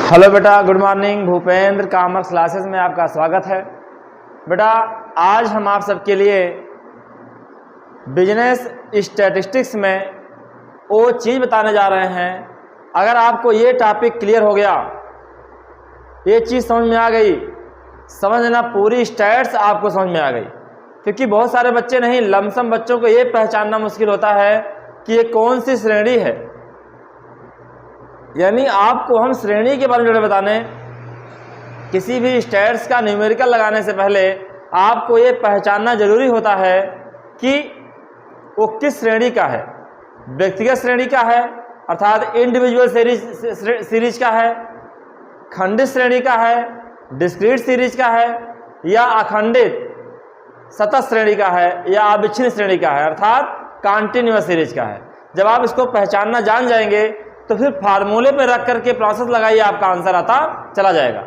Hello बेटा, good morning. Bhupendra commerce classes में आपका स्वागत है। बेटा, आज हम आप सबके लिए बिजनेस स्टैटिस्टिक्स में वो चीज़ बताने जा रहे हैं। अगर आपको ये टॉपिक क्लियर हो गया, ये चीज़ समझ में आ गई, समझ लेना पूरी स्टैट्स आपको समझ में आ गई। क्योंकि बहुत सारे बच्चे नहीं, लमसम बच्चों को ये पहचानना मुश्किल होता है कि ये कौन सी श्रेणी है। यानी आपको हम श्रेणी के बारे में बताने, किसी भी स्टैट्स का न्यूमेरिकल लगाने से पहले आपको ये पहचानना जरूरी होता है कि वो किस श्रेणी का है। व्यक्तिगत श्रेणी का है अर्थात इंडिविजुअल सीरीज का है, खंडित श्रेणी का है, डिस्क्रीट सीरीज का है, या अखंडित सतत श्रेणी का है, या अविच्छिन्न श्रेणी का है अर्थात कॉन्टिन्यूअस सीरीज का है। जब आप इसको पहचानना जान जाएंगे तो फिर फार्मूले पे रख करके प्रोसेस लगाइए, आपका आंसर आता चला जाएगा।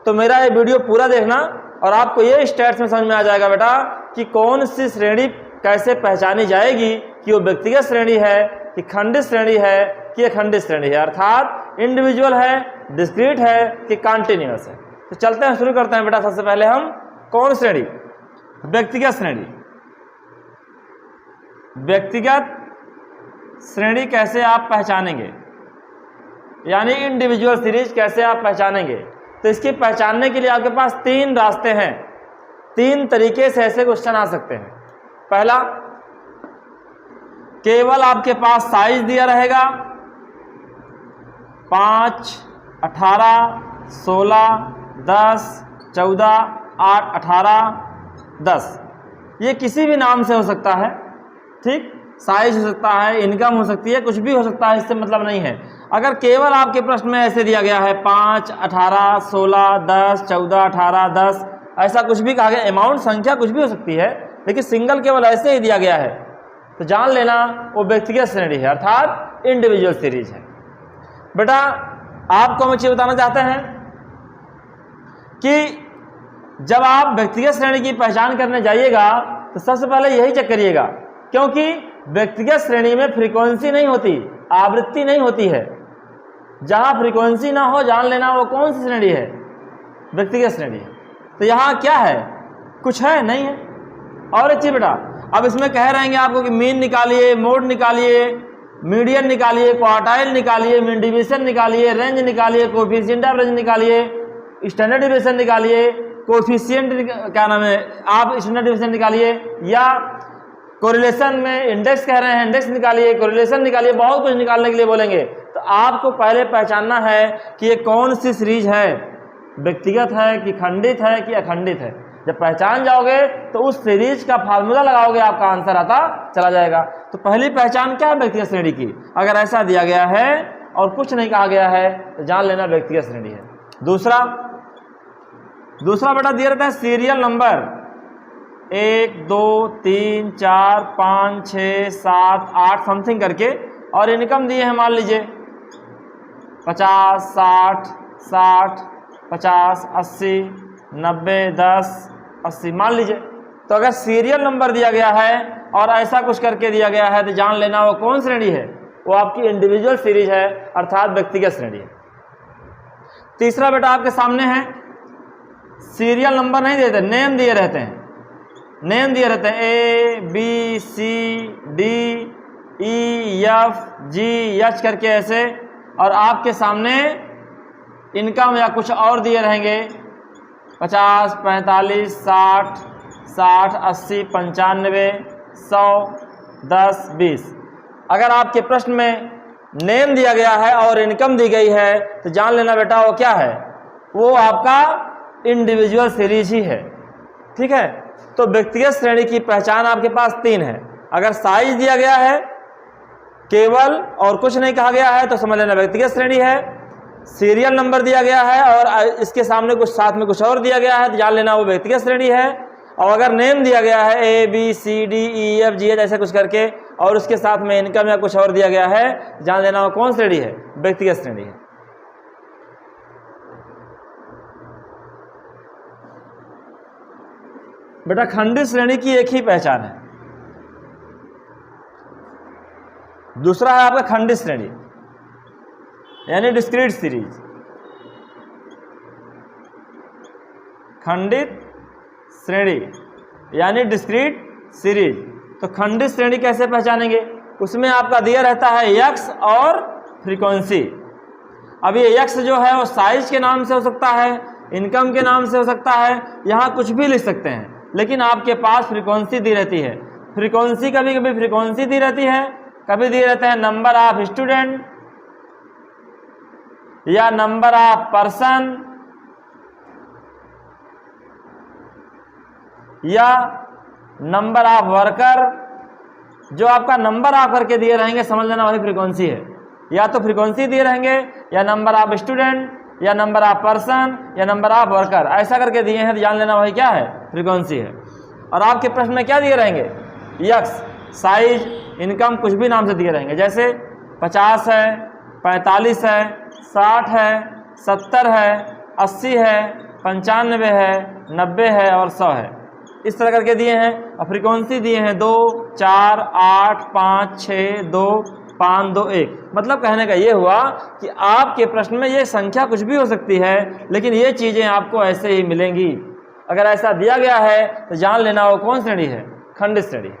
तो मेरा ये वीडियो पूरा देखना और आपको ये स्टैट्स में समझ में आ जाएगा बेटा कि कौन सी श्रेणी कैसे पहचानी जाएगी, कि वो व्यक्तिगत श्रेणी है, कि खंडित श्रेणी है, कि अखंडित श्रेणी है अर्थात इंडिविजुअल है, डिस्क्रीट है, कि कॉन्टिन्यूअस है। तो चलते हैं, शुरू करते हैं बेटा। सबसे पहले हम कौन श्रेणी, व्यक्तिगत श्रेणी। व्यक्तिगत श्रेणी कैसे आप पहचानेंगे, यानी इंडिविजुअल सीरीज कैसे आप पहचानेंगे। तो इसकी पहचानने के लिए आपके पास तीन रास्ते हैं, तीन तरीके से ऐसे क्वेश्चन आ सकते हैं। पहला, केवल आपके पास साइज दिया रहेगा 5, 18, 16, 10, 14, 8, 18, 10। ये किसी भी नाम से हो सकता है, ठीक। साइज हो सकता है, इनकम हो सकती है, कुछ भी हो सकता है, इससे मतलब नहीं है। अगर केवल आपके प्रश्न में ऐसे दिया गया है 5, 18, 16, 10, 14, 18, 10, ऐसा कुछ भी कहा गया, अमाउंट संख्या कुछ भी हो सकती है, लेकिन सिंगल केवल ऐसे ही दिया गया है, तो जान लेना वो व्यक्तिगत श्रेणी है अर्थात इंडिविजुअल सीरीज है। बेटा, आपको हम एक चीज बताना चाहते हैं कि जब आप व्यक्तिगत श्रेणी की पहचान करने जाइएगा तो सबसे पहले यही चेक करिएगा, क्योंकि व्यक्तिगत श्रेणी में फ्रीक्वेंसी नहीं होती, आवृत्ति नहीं होती है। जहां फ्रीक्वेंसी ना हो, जान लेना वो कौन सी श्रेणी है, व्यक्तिगत श्रेणी है। तो यहाँ क्या है, कुछ है नहीं है। और एक चीज बेटा, अब इसमें कह रहेंगे आपको कि मीन निकालिए, मोड निकालिए, मीडियन निकालिए, क्वार्टाइल निकालिए, मीन डिवीजन निकालिए, रेंज निकालिए, कोफिशिएंट ऑफ रेंज निकालिए, स्टैंडर्ड डिवीजन निकालिए, कोफिशिएंट क्या नाम है, आप स्टैंडर्ड डिवीजन निकालिए, या कोरिलेशन में इंडेक्स कह रहे हैं, इंडेक्स निकालिए, कोरिलेशन निकालिए, बहुत कुछ निकालने के लिए बोलेंगे। तो आपको पहले पहचानना है कि ये कौन सी सीरीज है, व्यक्तिगत है कि खंडित है कि अखंडित है। जब पहचान जाओगे तो उस सीरीज का फार्मूला लगाओगे, आपका आंसर आता चला जाएगा। तो पहली पहचान क्या है व्यक्तिगत श्रेणी की, अगर ऐसा दिया गया है और कुछ नहीं कहा गया है तो जान लेना व्यक्तिगत श्रेणी है। दूसरा बेटा दिया रहता है सीरियल नंबर 1, 2, 3, 4, 5, 6, 7, 8 समथिंग करके, और इनकम दिए हैं मान लीजिए 50, 60, 60, 50, 80, 90, 10, 80 मान लीजिए। तो अगर सीरियल नंबर दिया गया है और ऐसा कुछ करके दिया गया है तो जान लेना वो कौन श्रेणी है, वो आपकी इंडिविजुअल सीरीज है अर्थात व्यक्तिगत श्रेणी है। तीसरा बेटा आपके सामने है, सीरियल नंबर नहीं देते, नेम दिए रहते हैं, नेम दिए रहते हैं A, B, C, D, E, F, G, H करके ऐसे, और आपके सामने इनकम या कुछ और दिए रहेंगे 50, 45, 60, 60, 80, 95, 100, 10, 20। अगर आपके प्रश्न में नेम दिया गया है और इनकम दी गई है तो जान लेना बेटा वो क्या है, वो आपका इंडिविजुअल सीरीज ही है, ठीक है। तो व्यक्तिगत श्रेणी की पहचान आपके पास तीन है। अगर साइज दिया गया है केवल और कुछ नहीं कहा गया है तो समझ लेना व्यक्तिगत श्रेणी है। सीरियल नंबर दिया गया है और इसके सामने कुछ साथ में कुछ और दिया गया है तो जान लेना वो व्यक्तिगत श्रेणी है। और अगर नेम दिया गया है A, B, C, D, E, F, G, H ऐसे कुछ करके, और उसके साथ में इनकम या कुछ और दिया गया है, जान लेना वो कौन श्रेणी है, व्यक्तिगत श्रेणी है। बेटा, खंडित श्रेणी की एक ही पहचान है, दूसरा है आपका खंडित श्रेणी। यानी डिस्क्रीट सीरीज। खंडित श्रेणी यानी डिस्क्रीट सीरीज। तो खंडित श्रेणी कैसे पहचानेंगे? उसमें आपका दिया रहता है यक्स और फ्रीक्वेंसी। अब ये यक्स जो है वो साइज के नाम से हो सकता है, इनकम के नाम से हो सकता है, यहाँ कुछ भी लिख सकते हैं, लेकिन आपके पास फ्रीक्वेंसी दी रहती है। फ्रीक्वेंसी कभी कभी फ्रीक्वेंसी दी रहती है, कभी दिए रहते हैं नंबर ऑफ स्टूडेंट या नंबर ऑफ पर्सन या नंबर ऑफ वर्कर। जो आपका नंबर ऑफ करके दिए रहेंगे समझ लेना वही फ्रीक्वेंसी है। या तो फ्रीक्वेंसी दिए रहेंगे या नंबर ऑफ स्टूडेंट या नंबर ऑफ पर्सन या नंबर ऑफ वर्कर, ऐसा करके दिए हैं तो जान लेना वही क्या है, फ्रीक्वेंसी है। और आपके प्रश्न में क्या दिए रहेंगे? यक्स, साइज, इनकम, कुछ भी नाम से दिए रहेंगे, जैसे 50 है, 45 है, 60 है, 70 है, 80 है, 95 है, 90 है और 100 है, इस तरह करके दिए हैं। और फ्रीक्वेंसी दिए हैं 2, 4, 8, 5, 6, 2, 5, 2, 1। मतलब कहने का ये हुआ कि आपके प्रश्न में ये संख्या कुछ भी हो सकती है, लेकिन ये चीज़ें आपको ऐसे ही मिलेंगी। अगर ऐसा दिया गया है तो जान लेना वो कौन श्रेणी है, खंडित श्रेणी है।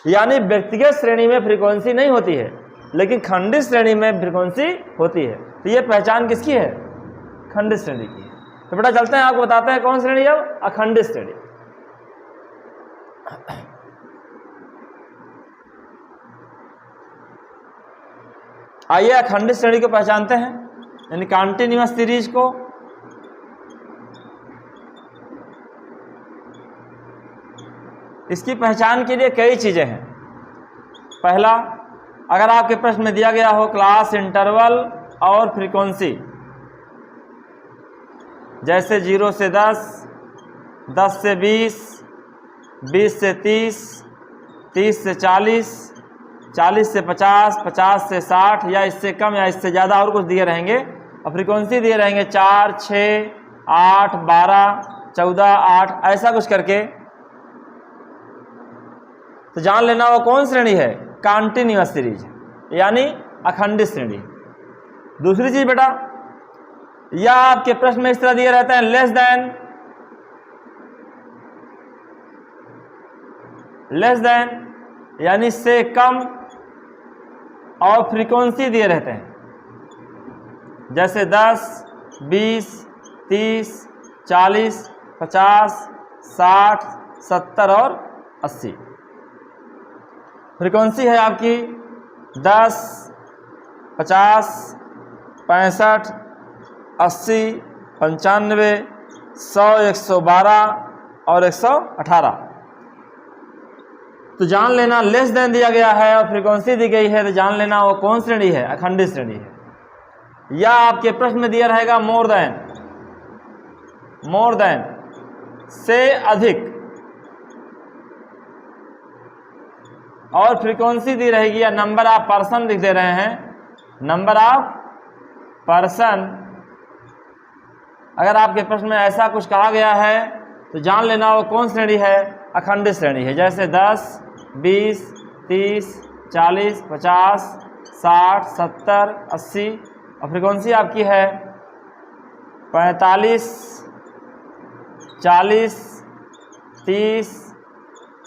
यानी व्यक्तिगत श्रेणी में फ्रीक्वेंसी नहीं होती है, लेकिन खंडित श्रेणी में फ्रीक्वेंसी होती है। तो ये पहचान किसकी है? खंडित श्रेणी की है। तो बेटा चलते हैं, आपको बताते हैं कौन श्रेणी है, अखंडित श्रेणी। आइए अखंडित श्रेणी को पहचानते हैं, यानी कॉन्टिन्यूअस सीरीज को। इसकी पहचान के लिए कई चीजें हैं। पहला, अगर आपके प्रश्न में दिया गया हो क्लास इंटरवल और फ्रीक्वेंसी, जैसे 0 से 10, 10 से 20, 20 से 30, 30 से 40, 40 से 50, 50 से 60 या इससे कम या इससे ज़्यादा और कुछ दिए रहेंगे। और फ्रीक्वेंसी दिए रहेंगे 4, 6, 8, 12, 14, 8, ऐसा कुछ करके। तो जान लेना वो कौन श्रेणी है, कॉन्टिन्यूअस सीरीज, यानी अखंडित श्रेणी। दूसरी चीज बेटा, या आपके प्रश्न में इस तरह दिए रहते हैं लेस देन यानी से कम, और फ्रीक्वेंसी दिए रहते हैं, जैसे 10, 20, 30, 40, 50, 60, 70 और 80। फ्रीक्वेंसी है आपकी 10, 50, 65, 80, 95, 100, 112 और 118। तो जान लेना लेस देन दिया गया है और फ्रीक्वेंसी दी गई है, तो जान लेना वो कौन श्रेणी है, अखंडित श्रेणी है। या आपके प्रश्न में दिया रहेगा मोर देन से अधिक, और फ्रीक्वेंसी दी रहेगी या नंबर ऑफ पर्सन लिख दे रहे हैं, नंबर ऑफ पर्सन। अगर आपके प्रश्न में ऐसा कुछ कहा गया है तो जान लेना वो कौन श्रेणी है, अखंडित श्रेणी है। जैसे 10, 20, 30, 40, 50, 60, 70, 80 और फ्रीक्वेंसी आपकी है 45, 40, 30,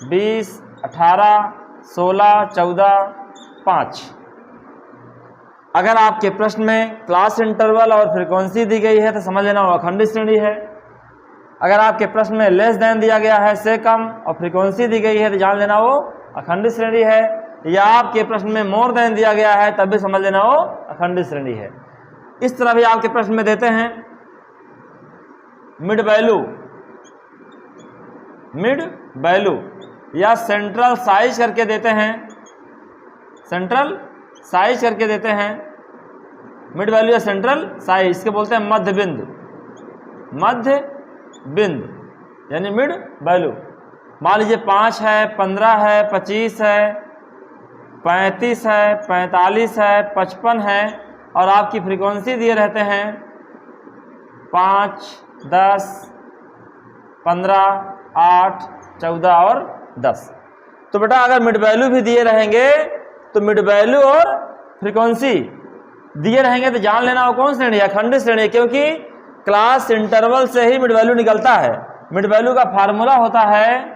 20, 18, 16, 14, 5। अगर आपके प्रश्न में क्लास इंटरवल और फ्रीक्वेंसी दी गई है तो समझ लेना वो अखंडित श्रेणी है। अगर आपके प्रश्न में लेस देन दिया गया है, से कम, और फ्रीक्वेंसी दी गई है तो जान लेना वो अखंडित श्रेणी है। या आपके प्रश्न में मोर देन दिया गया है तब भी समझ लेना वो अखंडित श्रेणी है। इस तरह भी आपके प्रश्न में देते हैं मिड वैल्यू या सेंट्रल साइज करके देते हैं, सेंट्रल साइज करके देते हैं। मिड वैल्यू या सेंट्रल साइज, इसके बोलते हैं मध्य बिंदु यानी मिड वैल्यू। मान लीजिए 5 है, 15 है, 25 है, 35 है, 45 है, 55 है, और आपकी फ्रीक्वेंसी दिए रहते हैं 5, 10, 15, 8, 14 और 10। तो बेटा अगर मिड वैल्यू भी दिए रहेंगे तो मिड वैल्यू और फ्रीक्वेंसी दिए रहेंगे तो जान लेना वो कौन श्रेणी है, अखंडित श्रेणी, क्योंकि क्लास इंटरवल से ही मिड वैल्यू निकलता है। मिड वैल्यू का फार्मूला होता है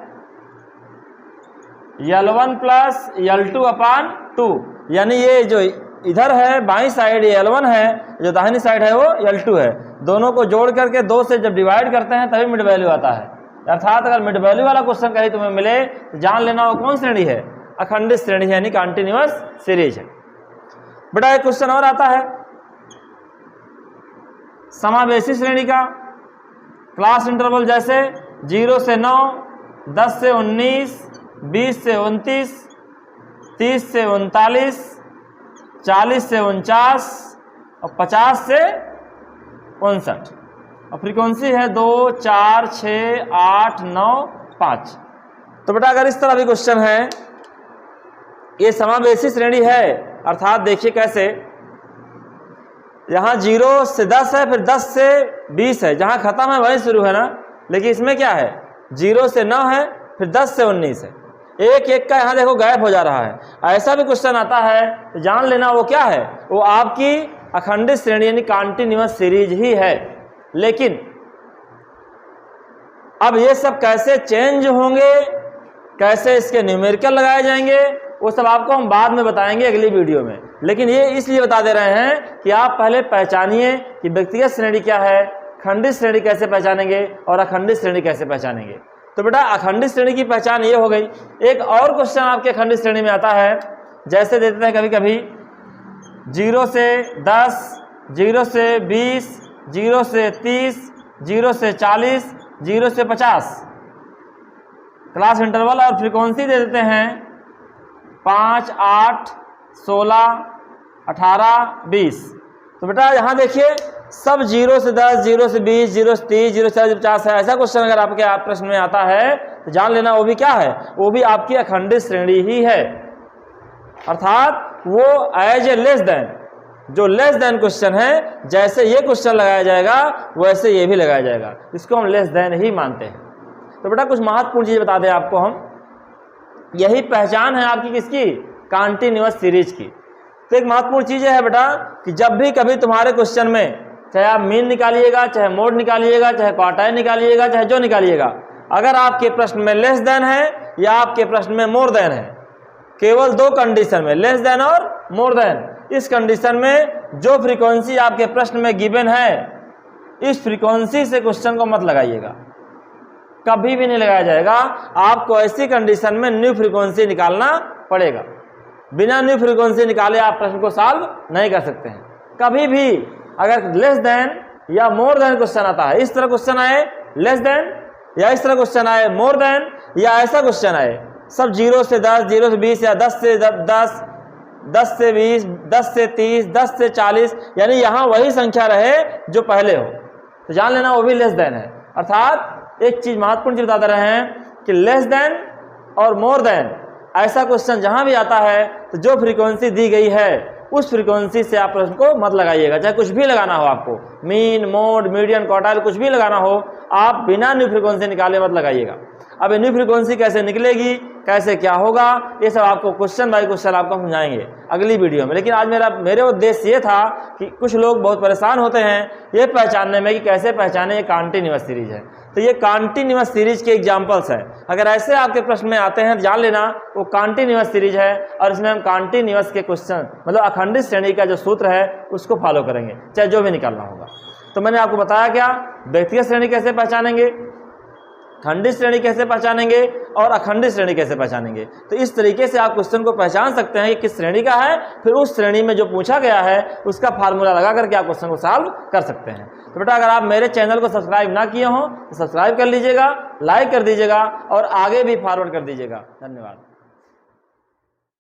L1 प्लस L2 अपान 2, यानी ये जो इधर है बाईं साइड ये L1 है, जो दाहिनी साइड है वो L2 है। दोनों को जोड़ करके 2 से जब डिवाइड करते हैं तभी मिड वैल्यू आता है। अर्थात अगर मिड वैल्यू वाला क्वेश्चन कहीं तुम्हें मिले तो जान लेना वो कौन श्रेणी है, अखंडित श्रेणी है, यानी कॉन्टिन्यूअस सीरीज है। बेटा एक क्वेश्चन और आता है समावेशी श्रेणी का। क्लास इंटरवल जैसे 0 से 9, 10 से 19, 20 से 29, 30 से 39, 40 से 49 और 50 से 59, और फ्रीक्वेंसी है 2, 4, 6, 8, 9, 5। तो बेटा अगर इस तरह भी क्वेश्चन है, ये समावेशी श्रेणी है, अर्थात देखिए कैसे, यहाँ 0 से 10 है, फिर 10 से 20 है, जहाँ खत्म है वहीं शुरू है ना, लेकिन इसमें क्या है 0 से 9 है, फिर 10 से 19 है, एक एक का यहाँ देखो गायब हो जा रहा है। ऐसा भी क्वेश्चन आता है तो जान लेना वो क्या है, वो आपकी अखंडित श्रेणी यानी कॉन्टिन्यूअस सीरीज ही है। लेकिन अब ये सब कैसे चेंज होंगे, कैसे इसके न्यूमेरिकल लगाए जाएंगे, वो सब आपको हम बाद में बताएंगे अगली वीडियो में। लेकिन ये इसलिए बता दे रहे हैं कि आप पहले पहचानिए कि व्यक्तिगत श्रेणी क्या है, खंडित श्रेणी कैसे पहचानेंगे और अखंडित श्रेणी कैसे पहचानेंगे। तो बेटा अखंडित श्रेणी की पहचान ये हो गई। एक और क्वेश्चन आपके अखंडित श्रेणी में आता है, जैसे देते हैं कभी कभी 0 से 10, 0 से 20, 0 से 30, 0 से 40, 0 से 50, क्लास इंटरवल और फ्रीक्वेंसी दे देते हैं 5, 8, 16, 18, 20। तो बेटा यहाँ देखिए सब 0 से 10, 0 से 20, 0 से 30, 0 से 50 है। ऐसा क्वेश्चन अगर आपके प्रश्न में आता है तो जान लेना वो भी क्या है, वो भी आपकी अखंडित श्रेणी ही है। अर्थात वो एज ए लेस देन, जो लेस देन क्वेश्चन है, जैसे ये क्वेश्चन लगाया जाएगा वैसे ये भी लगाया जाएगा, इसको हम लेस देन ही मानते हैं। तो बेटा कुछ महत्वपूर्ण चीज़ बता दें आपको हम, यही पहचान है आपकी किसकी, कॉन्टिन्यूअस सीरीज की। तो एक महत्वपूर्ण चीज़ है बेटा कि जब भी कभी तुम्हारे क्वेश्चन में, चाहे आप मीन निकालिएगा, चाहे मोड निकालिएगा, चाहे क्वार्टाइल निकालिएगा, चाहे जो निकालिएगा, अगर आपके प्रश्न में लेस देन है या आपके प्रश्न में मोर देन है, केवल 2 कंडीशन में, लेस देन और मोर देन, इस कंडीशन में जो फ्रीक्वेंसी आपके प्रश्न में गिवन है, इस फ्रीक्वेंसी से क्वेश्चन को मत लगाइएगा, कभी भी नहीं लगाया जाएगा। आपको ऐसी कंडीशन में न्यू फ्रीक्वेंसी निकालना पड़ेगा। बिना न्यू फ्रीक्वेंसी निकाले आप प्रश्न को सॉल्व नहीं कर सकते हैं। कभी भी अगर लेस देन या मोर देन क्वेश्चन आता है, इस तरह क्वेश्चन आए लेस देन, या इस तरह क्वेश्चन आए मोर देन, या ऐसा क्वेश्चन आए सब 0 से 10, 0 से 20, या 10 से 10, 10 से 20, 10 से 30, 10 से 40, यानी यहाँ वही संख्या रहे जो पहले हो, तो जान लेना वो भी लेस देन है। अर्थात एक चीज महत्वपूर्ण चीज बता दे रहे हैं कि लेस देन और मोर देन ऐसा क्वेश्चन जहां भी आता है तो जो फ्रीक्वेंसी दी गई है उस फ्रीक्वेंसी से आप प्रश्न को मत लगाइएगा। चाहे कुछ भी लगाना हो आपको, मीन, मोड, मीडियन, क्वार्टाइल, कुछ भी लगाना हो, आप बिना न्यू फ्रीक्वेंसी निकाले मत लगाइएगा। अब न्यू फ्रीक्वेंसी कैसे निकलेगी, कैसे क्या होगा, ये सब आपको क्वेश्चन बाय क्वेश्चन आपको समझाएंगे अगली वीडियो में। लेकिन आज मेरे उद्देश्य ये था कि कुछ लोग बहुत परेशान होते हैं ये पहचानने में कि कैसे पहचाने ये कॉन्टिन्यूअस सीरीज है। तो ये कॉन्टिन्यूअस सीरीज के एग्जांपल्स हैं। अगर ऐसे आपके प्रश्न में आते हैं तो जान लेना वो कॉन्टिन्यूअस सीरीज है, और इसमें हम कॉन्टिन्यूअस के क्वेश्चन मतलब अखंडित श्रेणी का जो सूत्र है उसको फॉलो करेंगे, चाहे जो भी निकालना होगा। तो मैंने आपको बताया क्या, व्यक्तिगत श्रेणी कैसे पहचानेंगे, खंडित श्रेणी कैसे पहचानेंगे और अखंडित श्रेणी कैसे पहचानेंगे। तो इस तरीके से आप क्वेश्चन को पहचान सकते हैं कि किस श्रेणी का है, फिर उस श्रेणी में जो पूछा गया है उसका फार्मूला लगा करके आप क्वेश्चन को सॉल्व कर सकते हैं। तो बेटा अगर आप मेरे चैनल को सब्सक्राइब ना किए हों तो सब्सक्राइब कर लीजिएगा, लाइक कर दीजिएगा और आगे भी फॉरवर्ड कर दीजिएगा। धन्यवाद।